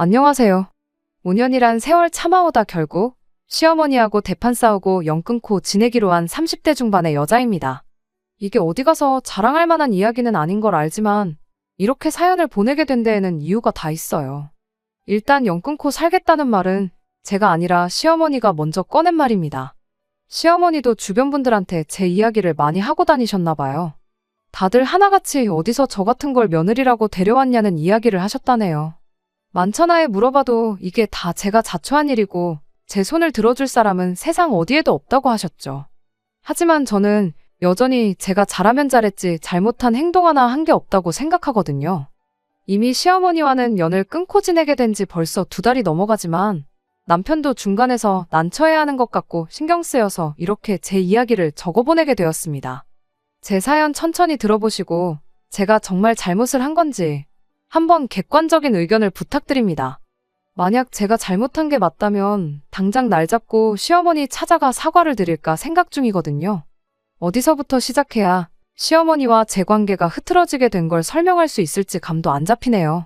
안녕하세요. 5년이란 세월 참아오다 결국 시어머니하고 대판 싸우고 연 끊고 지내기로 한 30대 중반의 여자입니다. 이게 어디 가서 자랑할 만한 이야기는 아닌 걸 알지만 이렇게 사연을 보내게 된 데에는 이유가 다 있어요. 일단 연 끊고 살겠다는 말은 제가 아니라 시어머니가 먼저 꺼낸 말입니다. 시어머니도 주변 분들한테 제 이야기를 많이 하고 다니셨나 봐요. 다들 하나같이 어디서 저 같은 걸 며느리라고 데려왔냐는 이야기를 하셨다네요. 만천하에 물어봐도 이게 다 제가 자초한 일이고 제 손을 들어줄 사람은 세상 어디에도 없다고 하셨죠. 하지만 저는 여전히 제가 잘하면 잘했지 잘못한 행동 하나 한 게 없다고 생각하거든요. 이미 시어머니와는 연을 끊고 지내게 된 지 벌써 2달이 넘어가지만 남편도 중간에서 난처해야 하는 것 같고 신경 쓰여서 이렇게 제 이야기를 적어보내게 되었습니다. 제 사연 천천히 들어보시고 제가 정말 잘못을 한 건지 한번 객관적인 의견을 부탁드립니다. 만약 제가 잘못한 게 맞다면 당장 날 잡고 시어머니 찾아가 사과를 드릴까 생각 중이거든요. 어디서부터 시작해야 시어머니와 제 관계가 흐트러지게 된 걸 설명할 수 있을지 감도 안 잡히네요.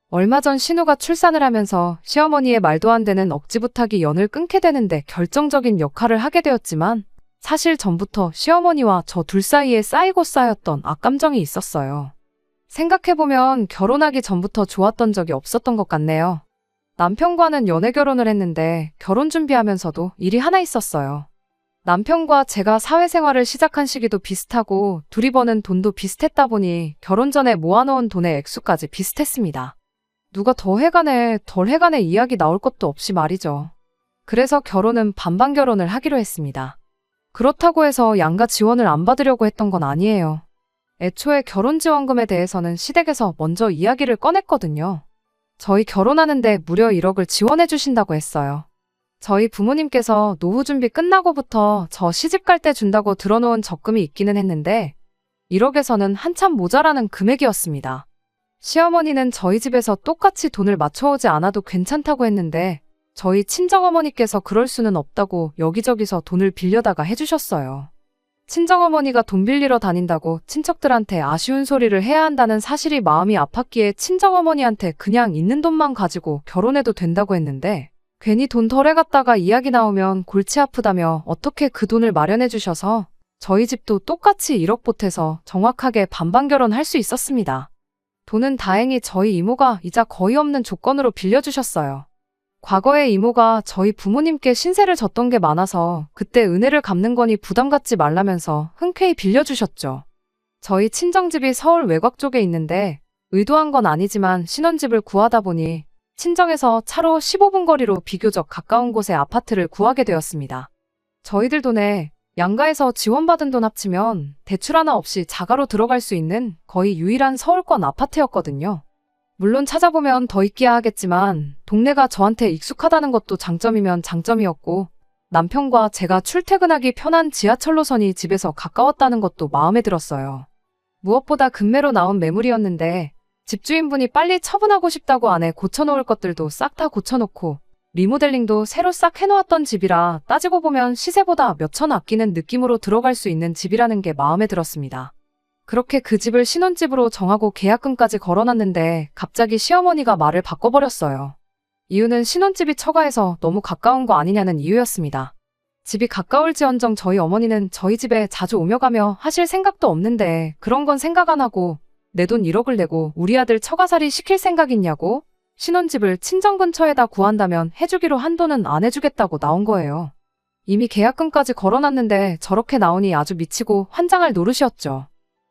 얼마 전 신우가 출산을 하면서 시어머니의 말도 안 되는 억지 부탁이 연을 끊게 되는데 결정적인 역할을 하게 되었지만 사실 전부터 시어머니와 저 둘 사이에 쌓이고 쌓였던 악감정이 있었어요. 생각해보면 결혼하기 전부터 좋았던 적이 없었던 것 같네요. 남편과는 연애 결혼을 했는데 결혼 준비하면서도 일이 하나 있었어요. 남편과 제가 사회생활을 시작한 시기도 비슷하고 둘이 버는 돈도 비슷했다 보니 결혼 전에 모아놓은 돈의 액수까지 비슷했습니다. 누가 더 해가네 덜 해가네 이야기 나올 것도 없이 말이죠. 그래서 결혼은 반반 결혼을 하기로 했습니다. 그렇다고 해서 양가 지원을 안 받으려고 했던 건 아니에요. 애초에 결혼지원금에 대해서는 시댁에서 먼저 이야기를 꺼냈거든요. 저희 결혼하는데 무려 1억을 지원해 주신다고 했어요. 저희 부모님께서 노후 준비 끝나고부터 저 시집 갈 때 준다고 들어놓은 적금이 있기는 했는데 1억에서는 한참 모자라는 금액이었습니다. 시어머니는 저희 집에서 똑같이 돈을 맞춰오지 않아도 괜찮다고 했는데 저희 친정어머니께서 그럴 수는 없다고 여기저기서 돈을 빌려다가 해주셨어요. 친정어머니가 돈 빌리러 다닌다고 친척들한테 아쉬운 소리를 해야 한다는 사실이 마음이 아팠기에 친정어머니한테 그냥 있는 돈만 가지고 결혼해도 된다고 했는데 괜히 돈 덜 해갔다가 이야기 나오면 골치 아프다며 어떻게 그 돈을 마련해 주셔서 저희 집도 똑같이 1억 보태서 정확하게 반반 결혼할 수 있었습니다. 돈은 다행히 저희 이모가 이자 거의 없는 조건으로 빌려주셨어요. 과거에 이모가 저희 부모님께 신세를 졌던 게 많아서 그때 은혜를 갚는 거니 부담 갖지 말라면서 흔쾌히 빌려주셨죠. 저희 친정집이 서울 외곽 쪽에 있는데 의도한 건 아니지만 신혼집을 구하다 보니 친정에서 차로 15분 거리로 비교적 가까운 곳에 아파트를 구하게 되었습니다. 저희들 돈에 양가에서 지원받은 돈 합치면 대출 하나 없이 자가로 들어갈 수 있는 거의 유일한 서울권 아파트였거든요. 물론 찾아보면 더 있기야 하겠지만 동네가 저한테 익숙하다는 것도 장점이면 장점이었고 남편과 제가 출퇴근하기 편한 지하철 노선이 집에서 가까웠다는 것도 마음에 들었어요. 무엇보다 금매로 나온 매물이었는데 집주인분이 빨리 처분하고 싶다고 안에 고쳐놓을 것들도 싹 다 고쳐놓고 리모델링도 새로 싹 해놓았던 집이라 따지고 보면 시세보다 몇천 아끼는 느낌으로 들어갈 수 있는 집이라는 게 마음에 들었습니다. 그렇게 그 집을 신혼집으로 정하고 계약금까지 걸어놨는데 갑자기 시어머니가 말을 바꿔버렸어요. 이유는 신혼집이 처가에서 너무 가까운 거 아니냐는 이유였습니다. 집이 가까울지언정 저희 어머니는 저희 집에 자주 오며 가며 하실 생각도 없는데 그런 건 생각 안 하고 내 돈 1억을 내고 우리 아들 처가살이 시킬 생각 있냐고? 신혼집을 친정 근처에다 구한다면 해주기로 한 돈은 안 해주겠다고 나온 거예요. 이미 계약금까지 걸어놨는데 저렇게 나오니 아주 미치고 환장할 노릇이었죠.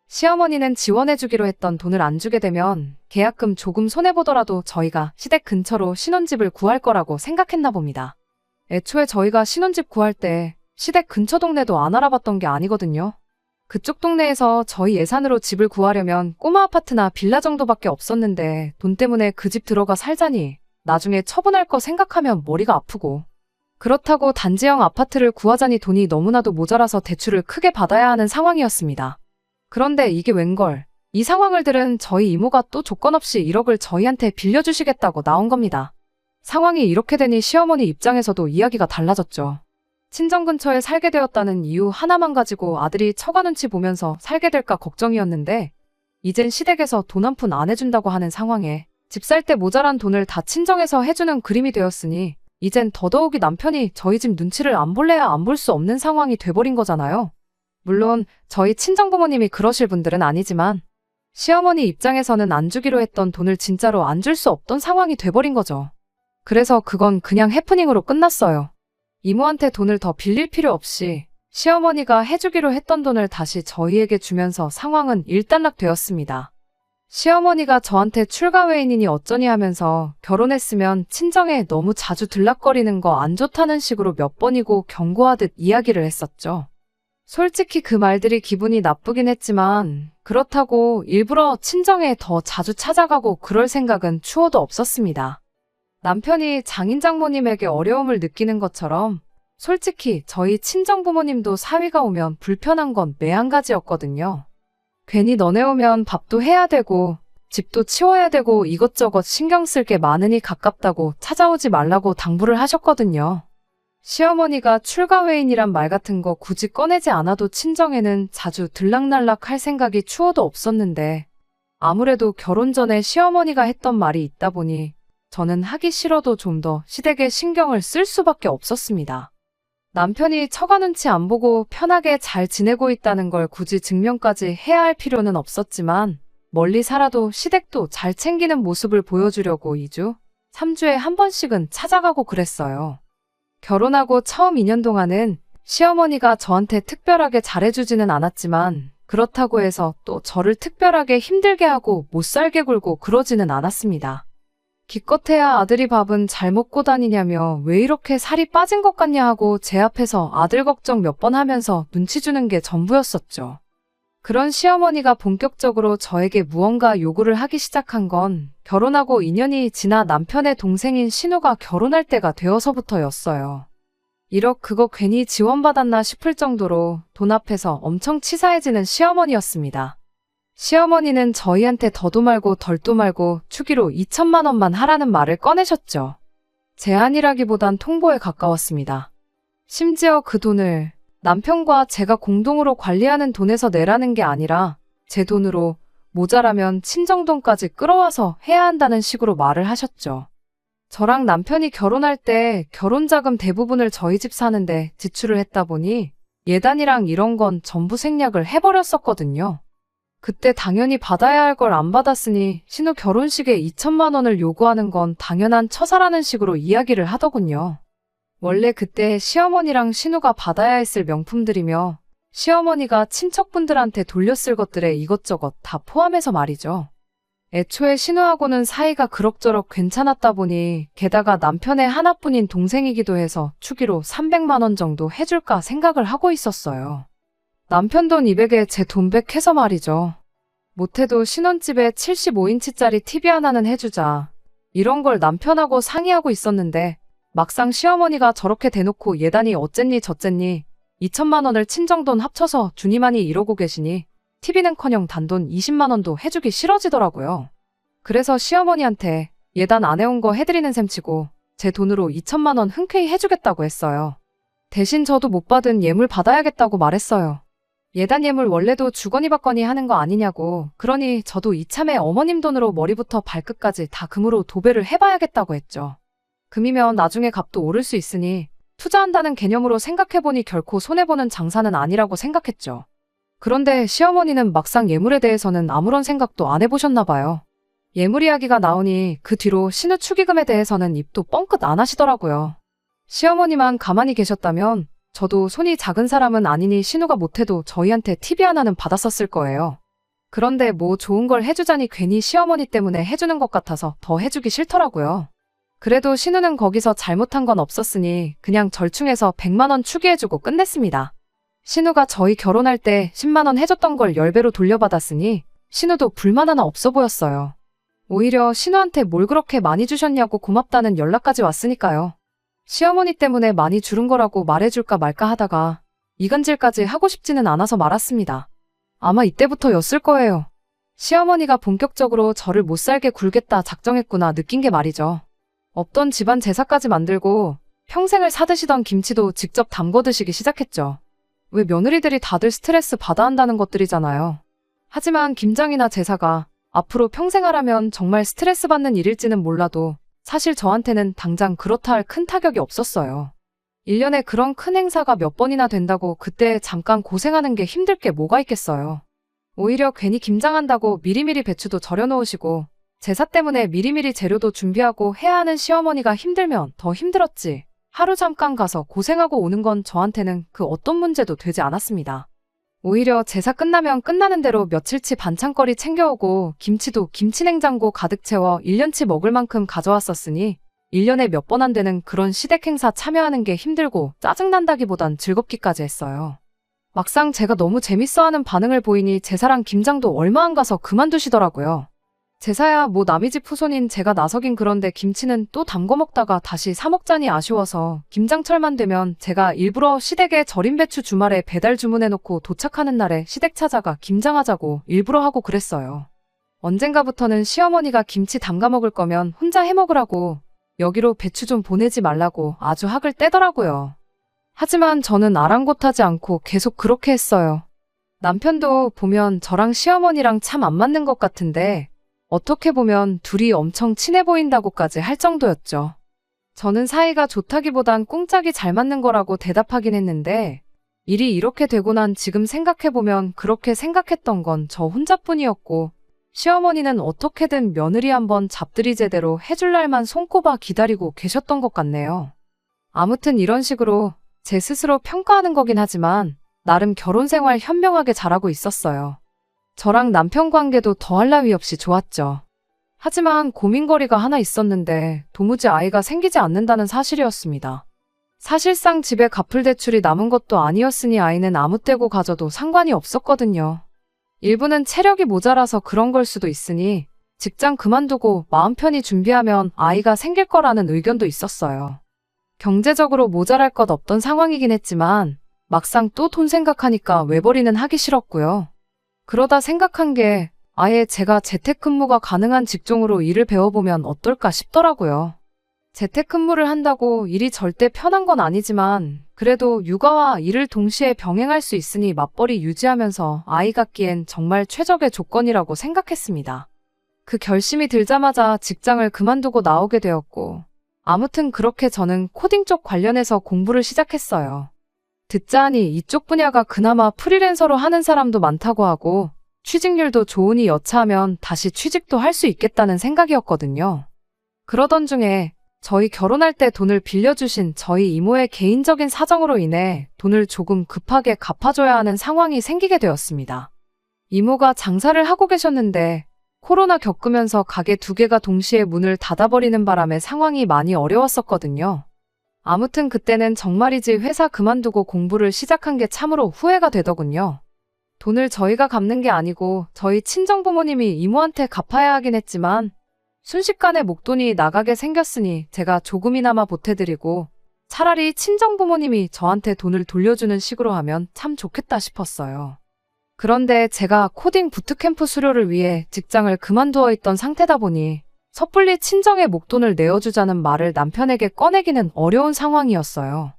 시어머니는 지원해주기로 했던 돈을 안 주게 되면 계약금 조금 손해보더라도 저희가 시댁 근처로 신혼집을 구할 거라고 생각했나 봅니다. 애초에 저희가 신혼집 구할 때 시댁 근처 동네도 안 알아봤던 게 아니거든요. 그쪽 동네에서 저희 예산으로 집을 구하려면 꼬마 아파트나 빌라 정도밖에 없었는데 돈 때문에 그 집 들어가 살자니 나중에 처분할 거 생각하면 머리가 아프고 그렇다고 단지형 아파트를 구하자니 돈이 너무나도 모자라서 대출을 크게 받아야 하는 상황이었습니다. 그런데 이게 웬걸. 이 상황을 들은 저희 이모가 또 조건 없이 1억을 저희한테 빌려주시겠다고 나온 겁니다. 상황이 이렇게 되니 시어머니 입장에서도 이야기가 달라졌죠. 친정 근처에 살게 되었다는 이유 하나만 가지고 아들이 처가 눈치 보면서 살게 될까 걱정이었는데 이젠 시댁에서 돈 한 푼 안 해준다고 하는 상황에 집 살 때 모자란 돈을 다 친정에서 해주는 그림이 되었으니 이젠 더더욱이 남편이 저희 집 눈치를 안 볼래야 안 볼 수 없는 상황이 돼버린 거잖아요. 물론 저희 친정부모님이 그러실 분들은 아니지만 시어머니 입장에서는 안 주기로 했던 돈을 진짜로 안 줄 수 없던 상황이 돼버린 거죠. 그래서 그건 그냥 해프닝으로 끝났어요. 이모한테 돈을 더 빌릴 필요 없이 시어머니가 해주기로 했던 돈을 다시 저희에게 주면서 상황은 일단락 되었습니다. 시어머니가 저한테 출가 외인이니 어쩌니 하면서 결혼했으면 친정에 너무 자주 들락거리는 거 안 좋다는 식으로 몇 번이고 경고하듯 이야기를 했었죠. 솔직히 그 말들이 기분이 나쁘긴 했지만 그렇다고 일부러 친정에 더 자주 찾아가고 그럴 생각은 추호도 없었습니다. 남편이 장인 장모님에게 어려움을 느끼는 것처럼 솔직히 저희 친정 부모님도 사위가 오면 불편한 건 매한가지였거든요. 괜히 너네 오면 밥도 해야 되고 집도 치워야 되고 이것저것 신경 쓸 게 많으니 가깝다고 찾아오지 말라고 당부를 하셨거든요. 시어머니가 출가 외인이란 말 같은 거 굳이 꺼내지 않아도 친정에는 자주 들락날락 할 생각이 추호도 없었는데 아무래도 결혼 전에 시어머니가 했던 말이 있다 보니 저는 하기 싫어도 좀 더 시댁에 신경을 쓸 수밖에 없었습니다. 남편이 처가 눈치 안 보고 편하게 잘 지내고 있다는 걸 굳이 증명까지 해야 할 필요는 없었지만 멀리 살아도 시댁도 잘 챙기는 모습을 보여주려고 2주, 3주에 한 번씩은 찾아가고 그랬어요. 결혼하고 처음 2년 동안은 시어머니가 저한테 특별하게 잘해주지는 않았지만 그렇다고 해서 또 저를 특별하게 힘들게 하고 못 살게 굴고 그러지는 않았습니다. 기껏해야 아들이 밥은 잘 먹고 다니냐며 왜 이렇게 살이 빠진 것 같냐 하고 제 앞에서 아들 걱정 몇 번 하면서 눈치 주는 게 전부였었죠. 그런 시어머니가 본격적으로 저에게 무언가 요구를 하기 시작한 건 결혼하고 2년이 지나 남편의 동생인 신우가 결혼할 때가 되어서부터였어요. 1억 그거 괜히 지원받았나 싶을 정도로 돈 앞에서 엄청 치사해지는 시어머니였습니다. 시어머니는 저희한테 더도 말고 덜도 말고 축의로 2천만 원만 하라는 말을 꺼내셨죠. 제안이라기보단 통보에 가까웠습니다. 심지어 그 돈을 남편과 제가 공동으로 관리하는 돈에서 내라는 게 아니라 제 돈으로 모자라면 친정돈까지 끌어와서 해야 한다는 식으로 말을 하셨죠. 저랑 남편이 결혼할 때 결혼자금 대부분을 저희 집 사는데 지출을 했다 보니 예단이랑 이런 건 전부 생략을 해버렸었거든요. 그때 당연히 받아야 할 걸 안 받았으니 신우 결혼식에 2천만 원을 요구하는 건 당연한 처사라는 식으로 이야기를 하더군요. 원래 그때 시어머니랑 신우가 받아야 했을 명품들이며 시어머니가 친척분들한테 돌렸을 것들에 이것저것 다 포함해서 말이죠. 애초에 신우하고는 사이가 그럭저럭 괜찮았다 보니 게다가 남편의 하나뿐인 동생이기도 해서 축의로 300만 원 정도 해줄까 생각을 하고 있었어요. 남편 돈 200에 제 돈 100 해서 말이죠. 못해도 신혼집에 75인치짜리 TV 하나는 해주자. 이런 걸 남편하고 상의하고 있었는데 막상 시어머니가 저렇게 대놓고 예단이 어쨌니 저쨌니 2천만 원을 친정돈 합쳐서 주니마니 이러고 계시니 TV는커녕 단돈 20만 원도 해주기 싫어지더라고요. 그래서 시어머니한테 예단 안 해온 거 해드리는 셈치고 제 돈으로 2천만 원 흔쾌히 해주겠다고 했어요. 대신 저도 못 받은 예물 받아야겠다고 말했어요. 예단 예물 원래도 주거니 받거니 하는 거 아니냐고. 그러니 저도 이참에 어머님 돈으로 머리부터 발끝까지 다 금으로 도배를 해봐야겠다고 했죠. 금이면 나중에 값도 오를 수 있으니 투자한다는 개념으로 생각해보니 결코 손해보는 장사는 아니라고 생각했죠. 그런데 시어머니는 막상 예물에 대해서는 아무런 생각도 안 해보셨나 봐요. 예물 이야기가 나오니 그 뒤로 신우 축의금에 대해서는 입도 뻥끗 안 하시더라고요. 시어머니만 가만히 계셨다면 저도 손이 작은 사람은 아니니 신우가 못해도 저희한테 TV 하나는 받았었을 거예요. 그런데 뭐 좋은 걸 해주자니 괜히 시어머니 때문에 해주는 것 같아서 더 해주기 싫더라고요. 그래도 신우는 거기서 잘못한 건 없었으니 그냥 절충해서 100만 원 축의해주고 끝냈습니다. 신우가 저희 결혼할 때 10만 원 해줬던 걸 10배로 돌려받았으니 신우도 불만 하나 없어 보였어요. 오히려 신우한테 뭘 그렇게 많이 주셨냐고 고맙다는 연락까지 왔으니까요. 시어머니 때문에 많이 줄은 거라고 말해줄까 말까 하다가 이간질까지 하고 싶지는 않아서 말았습니다. 아마 이때부터였을 거예요. 시어머니가 본격적으로 저를 못 살게 굴겠다 작정했구나 느낀 게 말이죠. 없던 집안 제사까지 만들고 평생을 사드시던 김치도 직접 담궈 드시기 시작했죠. 왜 며느리들이 다들 스트레스 받아 한다는 것들이잖아요. 하지만 김장이나 제사가 앞으로 평생 하라면 정말 스트레스 받는 일일지는 몰라도 사실 저한테는 당장 그렇다 할 큰 타격이 없었어요. 1년에 그런 큰 행사가 몇 번이나 된다고 그때 잠깐 고생하는 게 힘들 게 뭐가 있겠어요. 오히려 괜히 김장한다고 미리미리 배추도 절여놓으시고 제사 때문에 미리미리 재료도 준비하고 해야 하는 시어머니가 힘들면 더 힘들었지. 하루 잠깐 가서 고생하고 오는 건 저한테는 그 어떤 문제도 되지 않았습니다. 오히려 제사 끝나면 끝나는 대로 며칠치 반찬거리 챙겨오고 김치도 김치냉장고 가득 채워 1년치 먹을 만큼 가져왔었으니 1년에 몇 번 안 되는 그런 시댁 행사 참여하는 게 힘들고 짜증난다기보단 즐겁기까지 했어요. 막상 제가 너무 재밌어하는 반응을 보이니 제사랑 김장도 얼마 안 가서 그만두시더라고요. 제사야 뭐 남의 집 후손인 제가 나서긴 그런데 김치는 또 담궈 먹다가 다시 사 먹자니 아쉬워서 김장철만 되면 제가 일부러 시댁에 절인 배추 주말에 배달 주문해놓고 도착하는 날에 시댁 찾아가 김장하자고 일부러 하고 그랬어요. 언젠가부터는 시어머니가 김치 담가 먹을 거면 혼자 해 먹으라고 여기로 배추 좀 보내지 말라고 아주 학을 떼더라고요. 하지만 저는 아랑곳하지 않고 계속 그렇게 했어요. 남편도 보면 저랑 시어머니랑 참 안 맞는 것 같은데 어떻게 보면 둘이 엄청 친해 보인다고까지 할 정도였죠. 저는 사이가 좋다기보단 꿍짝이 잘 맞는 거라고 대답하긴 했는데 일이 이렇게 되고 난 지금 생각해보면 그렇게 생각했던 건 저 혼자뿐이었고 시어머니는 어떻게든 며느리 한번 잡들이 제대로 해줄 날만 손꼽아 기다리고 계셨던 것 같네요. 아무튼 이런 식으로 제 스스로 평가하는 거긴 하지만 나름 결혼 생활 현명하게 잘하고 있었어요. 저랑 남편 관계도 더할 나위 없이 좋았죠. 하지만 고민거리가 하나 있었는데 도무지 아이가 생기지 않는다는 사실이었습니다. 사실상 집에 갚을 대출이 남은 것도 아니었으니 아이는 아무 때고 가져도 상관이 없었거든요. 일부는 체력이 모자라서 그런 걸 수도 있으니 직장 그만두고 마음 편히 준비하면 아이가 생길 거라는 의견도 있었어요. 경제적으로 모자랄 것 없던 상황이긴 했지만 막상 또 돈 생각하니까 외벌이는 하기 싫었고요. 그러다 생각한 게 아예 제가 재택근무가 가능한 직종으로 일을 배워보면 어떨까 싶더라고요. 재택근무를 한다고 일이 절대 편한 건 아니지만 그래도 육아와 일을 동시에 병행할 수 있으니 맞벌이 유지하면서 아이 갖기엔 정말 최적의 조건이라고 생각했습니다. 그 결심이 들자마자 직장을 그만두고 나오게 되었고 아무튼 그렇게 저는 코딩 쪽 관련해서 공부를 시작했어요. 듣자 하니 이쪽 분야가 그나마 프리랜서로 하는 사람도 많다고 하고 취직률도 좋으니 여차하면 다시 취직도 할 수 있겠다는 생각이었거든요. 그러던 중에 저희 결혼할 때 돈을 빌려주신 저희 이모의 개인적인 사정으로 인해 돈을 조금 급하게 갚아줘야 하는 상황이 생기게 되었습니다. 이모가 장사를 하고 계셨는데 코로나 겪으면서 가게 2개가 동시에 문을 닫아버리는 바람에 상황이 많이 어려웠었거든요. 아무튼 그때는 정말이지 회사 그만두고 공부를 시작한 게 참으로 후회가 되더군요. 돈을 저희가 갚는 게 아니고 저희 친정부모님이 이모한테 갚아야 하긴 했지만 순식간에 목돈이 나가게 생겼으니 제가 조금이나마 보태드리고 차라리 친정부모님이 저한테 돈을 돌려주는 식으로 하면 참 좋겠다 싶었어요. 그런데 제가 코딩 부트캠프 수료를 위해 직장을 그만두어 있던 상태다 보니 섣불리 친정에 목돈을 내어주자는 말을 남편에게 꺼내기는 어려운 상황이었어요.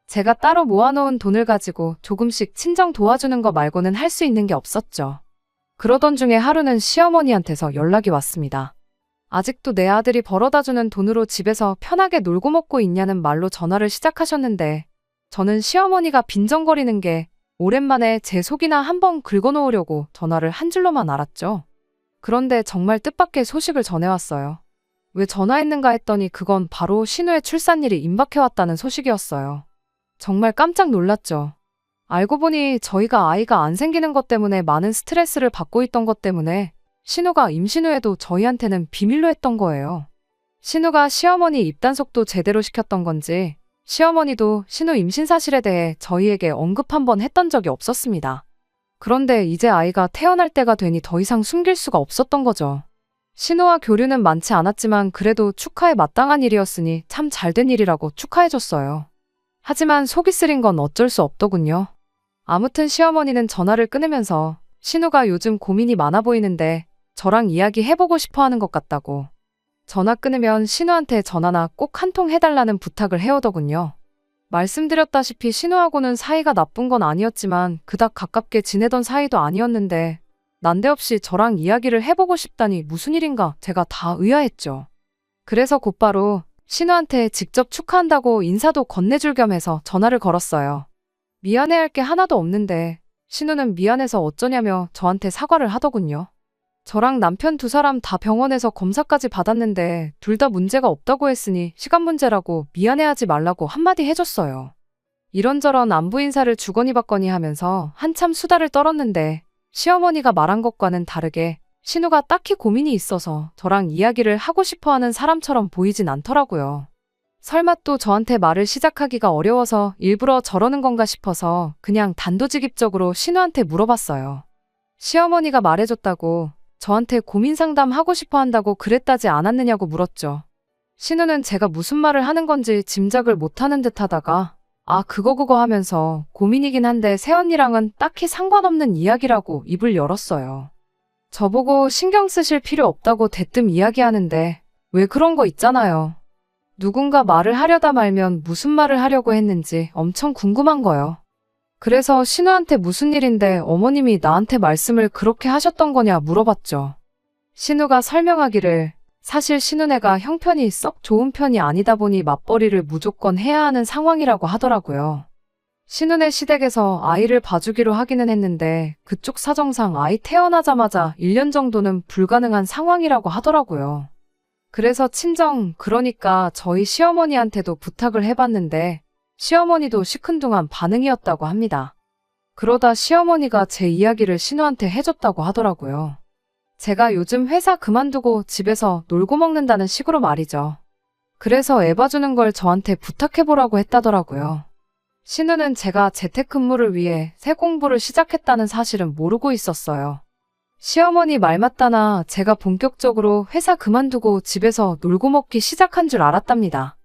제가 따로 모아놓은 돈을 가지고 조금씩 친정 도와주는 거 말고는 할 수 있는 게 없었죠. 그러던 중에 하루는 시어머니한테서 연락이 왔습니다. 아직도 내 아들이 벌어다주는 돈으로 집에서 편하게 놀고 먹고 있냐는 말로 전화를 시작하셨는데 저는 시어머니가 빈정거리는 게 오랜만에 제 속이나 한번 긁어놓으려고 전화를 한 줄로만 알았죠. 그런데 정말 뜻밖의 소식을 전해왔어요. 왜 전화했는가 했더니 그건 바로 신우의 출산일이 임박해왔다는 소식이었어요. 정말 깜짝 놀랐죠. 알고 보니 저희가 아이가 안 생기는 것 때문에 많은 스트레스를 받고 있던 것 때문에 신우가 임신 후에도 저희한테는 비밀로 했던 거예요. 신우가 시어머니 입단속도 제대로 시켰던 건지 시어머니도 신우 임신 사실에 대해 저희에게 언급 한번 했던 적이 없었습니다. 그런데 이제 아이가 태어날 때가 되니 더 이상 숨길 수가 없었던 거죠. 신우와 교류는 많지 않았지만 그래도 축하에 마땅한 일이었으니 참 잘된 일이라고 축하해줬어요. 하지만 속이 쓰린 건 어쩔 수 없더군요. 아무튼 시어머니는 전화를 끊으면서 신우가 요즘 고민이 많아 보이는데 저랑 이야기해보고 싶어 하는 것 같다고. 전화 끊으면 신우한테 전화나 꼭 한 통 해달라는 부탁을 해오더군요. 말씀드렸다시피 신우하고는 사이가 나쁜 건 아니었지만 그닥 가깝게 지내던 사이도 아니었는데 난데없이 저랑 이야기를 해보고 싶다니 무슨 일인가 제가 다 의아했죠. 그래서 곧바로 신우한테 직접 축하한다고 인사도 건네줄 겸 해서 전화를 걸었어요. 미안해할 게 하나도 없는데 신우는 미안해서 어쩌냐며 저한테 사과를 하더군요. 저랑 남편 두 사람 다 병원에서 검사까지 받았는데 둘 다 문제가 없다고 했으니 시간 문제라고 미안해하지 말라고 한마디 해줬어요. 이런저런 안부 인사를 주거니 받거니 하면서 한참 수다를 떨었는데 시어머니가 말한 것과는 다르게 신우가 딱히 고민이 있어서 저랑 이야기를 하고 싶어하는 사람처럼 보이진 않더라고요. 설마 또 저한테 말을 시작하기가 어려워서 일부러 저러는 건가 싶어서 그냥 단도직입적으로 신우한테 물어봤어요. 시어머니가 말해줬다고 저한테 고민 상담하고 싶어 한다고 그랬다지 않았느냐고 물었죠. 신우는 제가 무슨 말을 하는 건지 짐작을 못하는 듯 하다가 그거 하면서 고민이긴 한데 새언니랑은 딱히 상관없는 이야기라고 입을 열었어요. 저보고 신경 쓰실 필요 없다고 대뜸 이야기하는데 왜 그런 거 있잖아요. 누군가 말을 하려다 말면 무슨 말을 하려고 했는지 엄청 궁금한 거요. 그래서 신우한테 무슨 일인데 어머님이 나한테 말씀을 그렇게 하셨던 거냐 물어봤죠. 신우가 설명하기를 사실 신우네가 형편이 썩 좋은 편이 아니다 보니 맞벌이를 무조건 해야 하는 상황이라고 하더라고요. 신우네 시댁에서 아이를 봐주기로 하기는 했는데 그쪽 사정상 아이 태어나자마자 1년 정도는 불가능한 상황이라고 하더라고요. 그래서 친정, 그러니까 저희 시어머니한테도 부탁을 해봤는데 시어머니도 시큰둥한 반응이었다고 합니다. 그러다 시어머니가 제 이야기를 신우한테 해줬다고 하더라고요. 제가 요즘 회사 그만두고 집에서 놀고 먹는다는 식으로 말이죠. 그래서 애 봐주는 걸 저한테 부탁해보라고 했다더라고요. 신우는 제가 재택근무를 위해 새 공부를 시작했다는 사실은 모르고 있었어요. 시어머니 말 맞다나 제가 본격적으로 회사 그만두고 집에서 놀고 먹기 시작한 줄 알았답니다.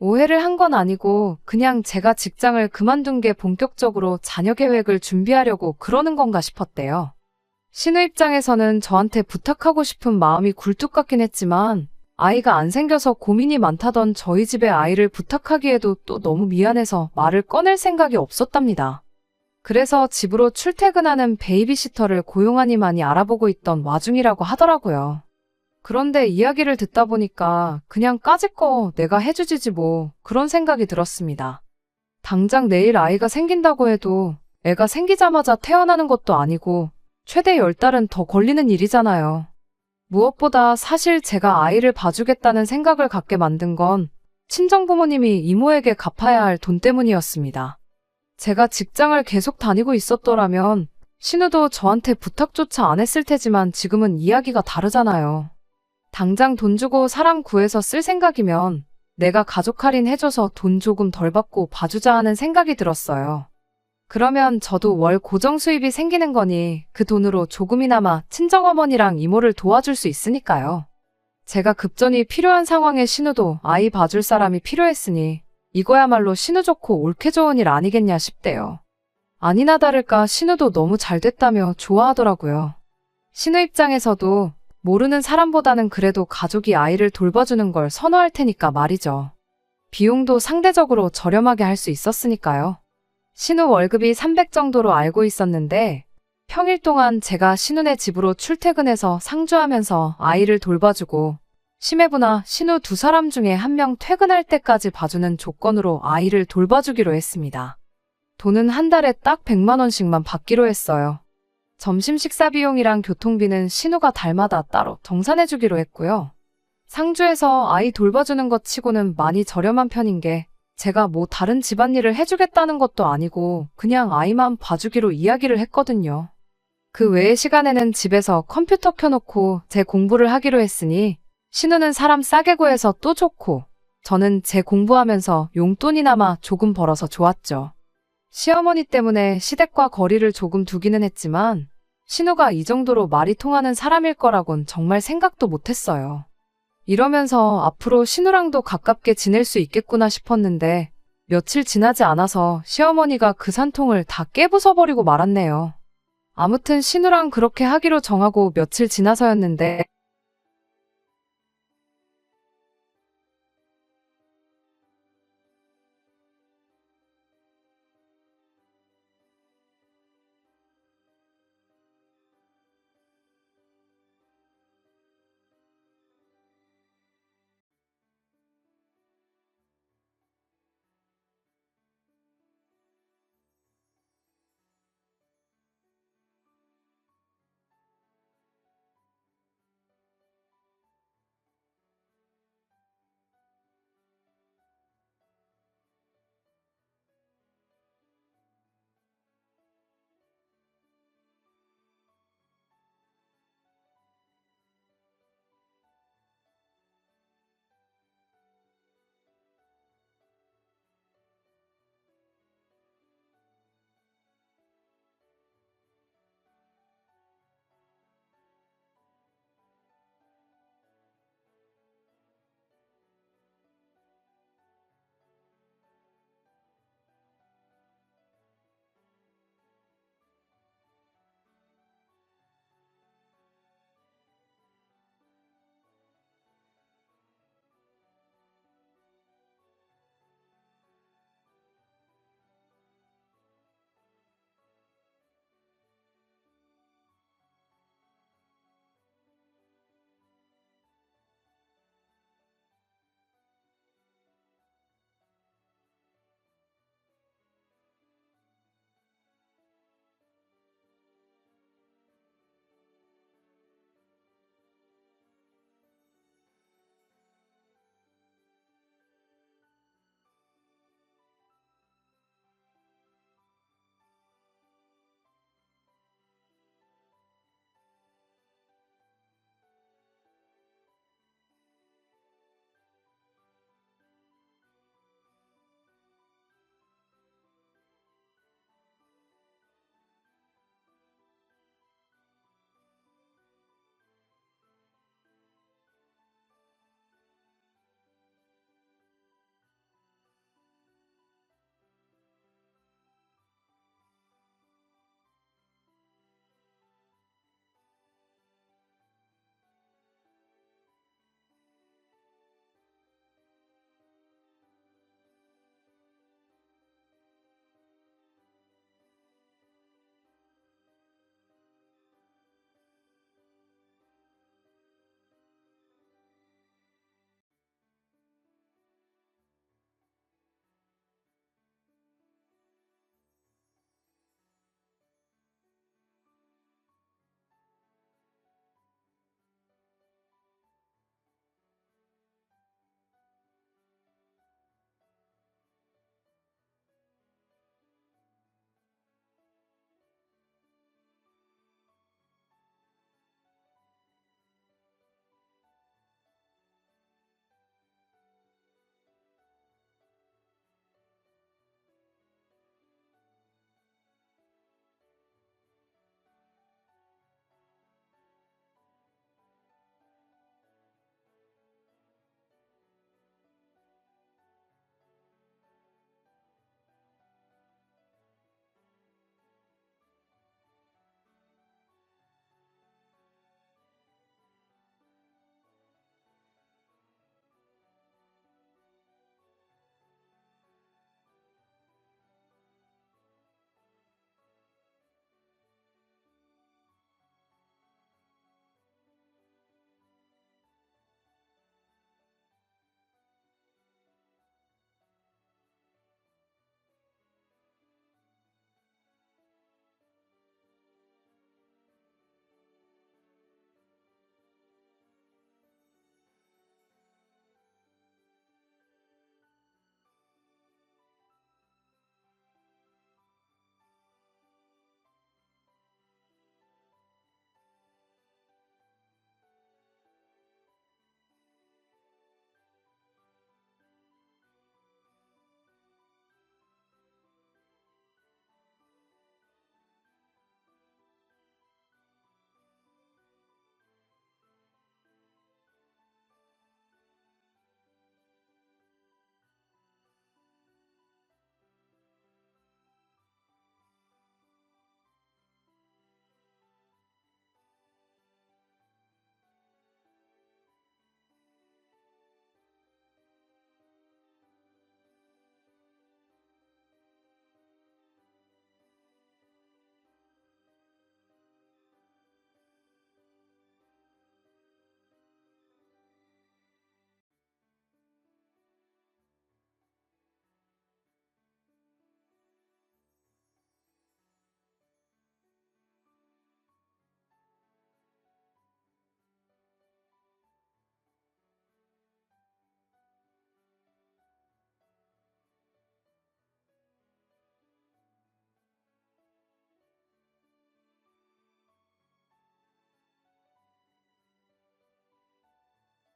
오해를 한 건 아니고 그냥 제가 직장을 그만둔 게 본격적으로 자녀 계획을 준비하려고 그러는 건가 싶었대요. 신우 입장에서는 저한테 부탁하고 싶은 마음이 굴뚝 같긴 했지만 아이가 안 생겨서 고민이 많다던 저희 집에 아이를 부탁하기에도 또 너무 미안해서 말을 꺼낼 생각이 없었답니다. 그래서 집으로 출퇴근하는 베이비시터를 고용하니만이 알아보고 있던 와중이라고 하더라고요. 그런데 이야기를 듣다 보니까 그냥 까짓 거 내가 해주지지 뭐 그런 생각이 들었습니다. 당장 내일 아이가 생긴다고 해도 애가 생기자마자 태어나는 것도 아니고 최대 10달은 더 걸리는 일이잖아요. 무엇보다 사실 제가 아이를 봐주겠다는 생각을 갖게 만든 건 친정부모님이 이모에게 갚아야 할 돈 때문이었습니다. 제가 직장을 계속 다니고 있었더라면 신우도 저한테 부탁조차 안 했을 테지만 지금은 이야기가 다르잖아요. 당장 돈 주고 사람 구해서 쓸 생각이면 내가 가족 할인 해줘서 돈 조금 덜 받고 봐주자 하는 생각이 들었어요. 그러면 저도 월 고정 수입이 생기는 거니 그 돈으로 조금이나마 친정어머니랑 이모를 도와줄 수 있으니까요. 제가 급전이 필요한 상황에 신우도 아이 봐줄 사람이 필요했으니 이거야말로 신우 좋고 옳게 좋은 일 아니겠냐 싶대요. 아니나 다를까 신우도 너무 잘 됐다며 좋아하더라고요. 신우 입장에서도 모르는 사람보다는 그래도 가족이 아이를 돌봐주는 걸 선호할 테니까 말이죠. 비용도 상대적으로 저렴하게 할 수 있었으니까요. 신우 월급이 300 정도로 알고 있었는데 평일 동안 제가 신우네 집으로 출퇴근해서 상주하면서 아이를 돌봐주고 심해부나 신우 두 사람 중에 한 명 퇴근할 때까지 봐주는 조건으로 아이를 돌봐주기로 했습니다. 돈은 한 달에 딱 100만 원씩만 받기로 했어요. 점심 식사 비용이랑 교통비는 신우가 달마다 따로 정산해주기로 했고요. 상주에서 아이 돌봐주는 것 치고는 많이 저렴한 편인 게 제가 뭐 다른 집안일을 해주겠다는 것도 아니고 그냥 아이만 봐주기로 이야기를 했거든요. 그 외의 시간에는 집에서 컴퓨터 켜놓고 제 공부를 하기로 했으니 신우는 사람 싸게 구해서 또 좋고 저는 제 공부하면서 용돈이나마 조금 벌어서 좋았죠. 시어머니 때문에 시댁과 거리를 조금 두기는 했지만 신우가 이 정도로 말이 통하는 사람일 거라곤 정말 생각도 못했어요. 이러면서 앞으로 신우랑도 가깝게 지낼 수 있겠구나 싶었는데 며칠 지나지 않아서 시어머니가 그 산통을 다 깨부숴버리고 말았네요. 아무튼 신우랑 그렇게 하기로 정하고 며칠 지나서였는데